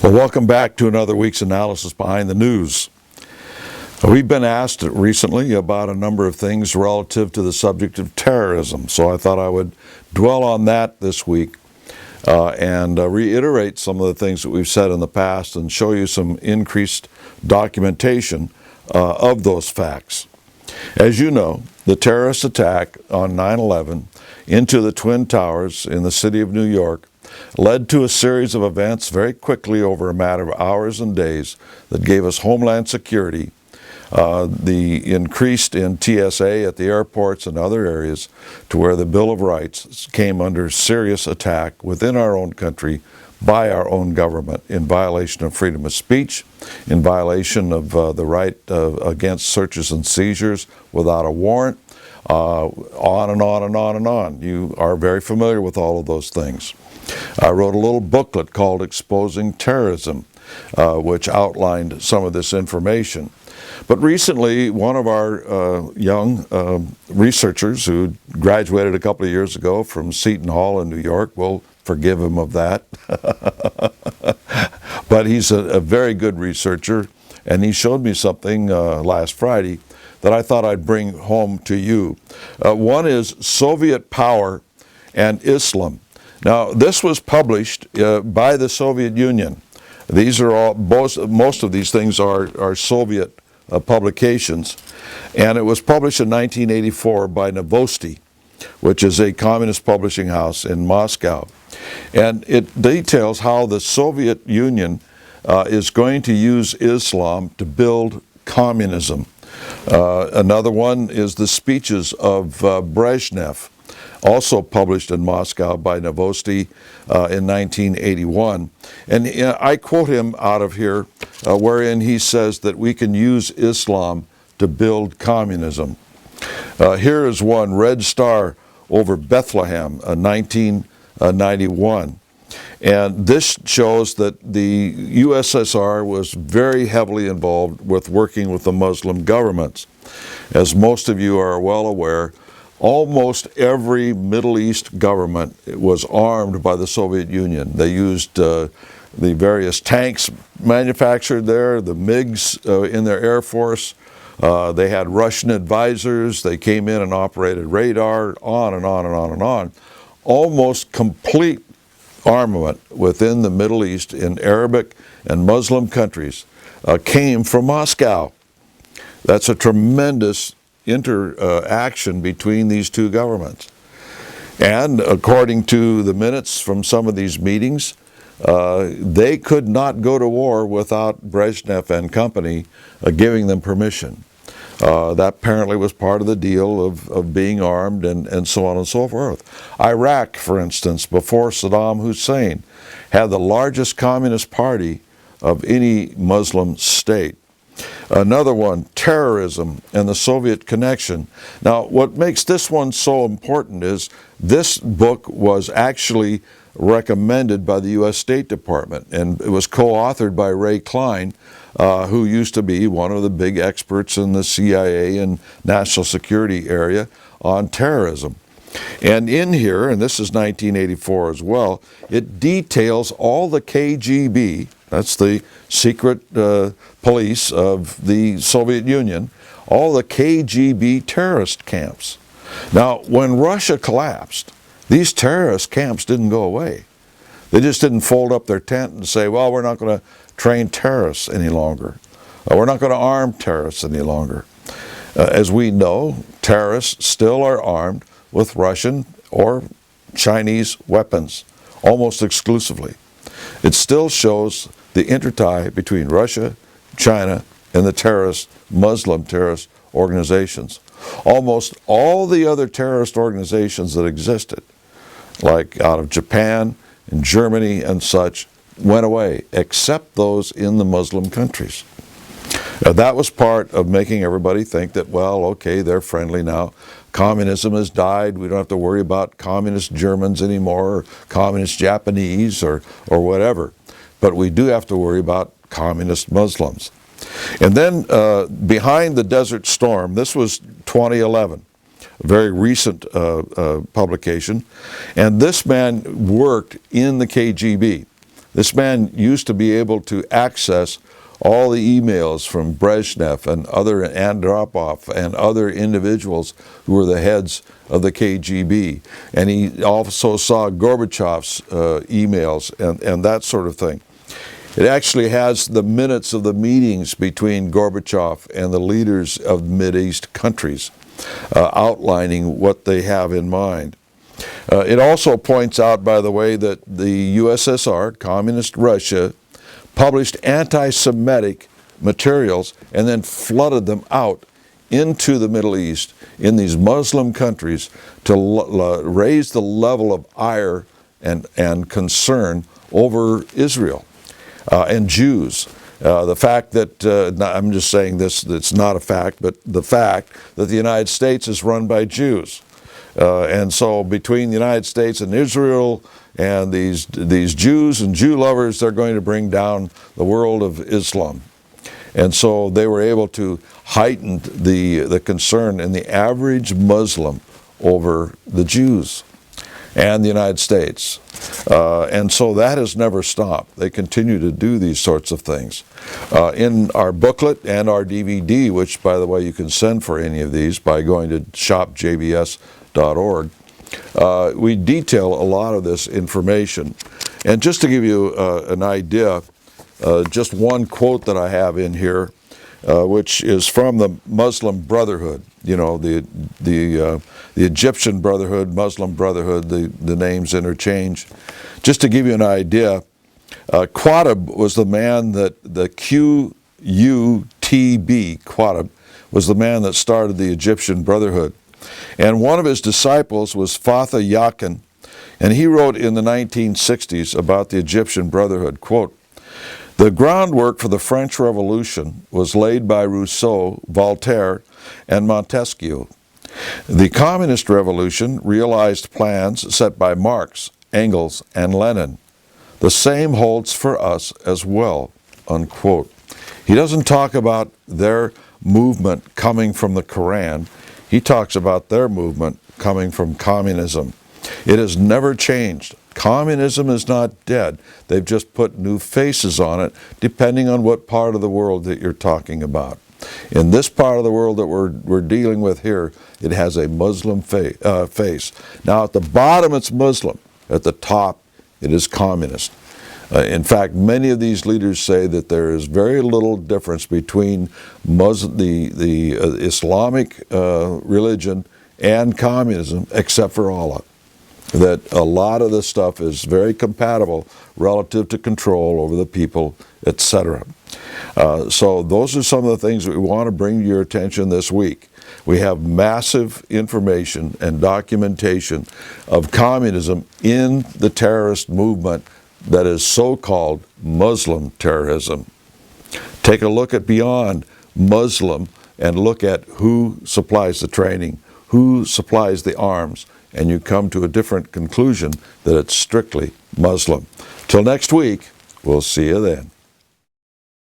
Well, welcome back to another week's analysis behind the news. We've been asked recently about a number of things relative to the subject of terrorism, so I thought I would dwell on that this week and reiterate some of the things that we've said in the past and show you some increased documentation of those facts. As you know, the terrorist attack on 9/11 into the Twin Towers in the city of New York led to a series of events very quickly over a matter of hours and days that gave us homeland security, the increased in TSA at the airports and other areas to where the Bill of Rights came under serious attack within our own country by our own government in violation of freedom of speech, in violation of the right against searches and seizures without a warrant, on and on and on and on. You are very familiar with all of those things. I wrote a little booklet called Exposing Terrorism, which outlined some of this information. But recently, one of our young researchers who graduated a couple of years ago from Seton Hall in New York, we'll forgive him of that, but he's a very good researcher, and he showed me something last Friday that I thought I'd bring home to you. One is Soviet power and Islam. Now, this was published by the Soviet Union. These are all, most of these things are Soviet publications, and it was published in 1984 by Novosti, which is a communist publishing house in Moscow. And it details how the Soviet Union is going to use Islam to build communism. Another one is the speeches of Brezhnev, also published in Moscow by Novosti in 1981. And I quote him out of here, wherein he says that we can use Islam to build communism. Here is one, Red Star over Bethlehem, 1991. And this shows that the USSR was very heavily involved with working with the Muslim governments. As most of you are well aware, almost every Middle East government was armed by the Soviet Union. They used the various tanks manufactured there, the MiGs in their air force. They had Russian advisors. They came in and operated radar, on and on and on and on. Almost complete armament within the Middle East in Arabic and Muslim countries came from Moscow. That's a tremendous interaction between these two governments. And according to the minutes from some of these meetings, they could not go to war without Brezhnev and company giving them permission. That apparently was part of the deal of being armed and so on and so forth. Iraq, for instance, before Saddam Hussein, had the largest communist party of any Muslim state. Another one, terrorism and the Soviet connection. Now, what makes this one so important is this book was actually recommended by the U.S. State Department, and it was co-authored by Ray Klein, who used to be one of the big experts in the CIA and national security area on terrorism. And in here, and this is 1984 as well, it details all the KGB, that's the secret police of the Soviet Union, all the KGB terrorist camps. Now, when Russia collapsed, these terrorist camps didn't go away. They just didn't fold up their tent and say, well, we're not going to train terrorists any longer. We're not going to arm terrorists any longer. As we know, terrorists still are armed with Russian or Chinese weapons, almost exclusively. It still shows the intertie between Russia, China, and the terrorist, Muslim terrorist organizations. Almost all the other terrorist organizations that existed, like out of Japan and Germany and such, went away, except those in the Muslim countries. That was part of making everybody think that, well, okay, they're friendly now. Communism has died. We don't have to worry about communist Germans anymore, or communist Japanese, or whatever. But we do have to worry about communist Muslims. And then Behind the Desert Storm, this was 2011, a very recent publication. And this man worked in the KGB. This man used to be able to access all the emails from Brezhnev and Andropov and other individuals who were the heads of the KGB. And he also saw Gorbachev's emails and that sort of thing. It actually has the minutes of the meetings between Gorbachev and the leaders of Mideast countries, outlining what they have in mind. It also points out, by the way, that the USSR, Communist Russia, published anti-Semitic materials and then flooded them out into the Middle East in these Muslim countries to raise the level of ire and concern over Israel and Jews. The fact that, I'm just saying this, it's not a fact, but the fact that the United States is run by Jews. And so between the United States and Israel and these Jews and Jew lovers, they're going to bring down the world of Islam. And so they were able to heighten the concern in the average Muslim over the Jews and the United States. And so that has never stopped. They continue to do these sorts of things. In our booklet and our DVD, which, by the way, you can send for any of these by going to shopjbs.org, we detail a lot of this information. And just to give you an idea, just one quote that I have in here, which is from the Muslim Brotherhood. You know, the Egyptian Brotherhood, Muslim Brotherhood, the names interchange. Just to give you an idea, Qutb was the man that, the Qutb, Qutb, was the man that started the Egyptian Brotherhood. And one of his disciples was Fatah Yakin, and he wrote in the 1960s about the Egyptian Brotherhood, quote, "The groundwork for the French Revolution was laid by Rousseau, Voltaire, and Montesquieu. The Communist Revolution realized plans set by Marx, Engels, and Lenin. The same holds for us as well," unquote. He doesn't talk about their movement coming from the Quran. He talks about their movement coming from communism. It has never changed. Communism is not dead. They've just put new faces on it, depending on what part of the world that you're talking about. In this part of the world that we're dealing with here, it has a Muslim face. Now, at the bottom, it's Muslim. At the top, it is communist. In fact, many of these leaders say that there is very little difference between the Islamic religion and communism, except for Allah. That a lot of this stuff is very compatible relative to control over the people, etc. So those are some of the things that we want to bring to your attention this week. We have massive information and documentation of communism in the terrorist movement that is so-called Muslim terrorism. Take a look at beyond Muslim and look at who supplies the training, who supplies the arms, and you come to a different conclusion that it's strictly Muslim. Till next week, we'll see you then.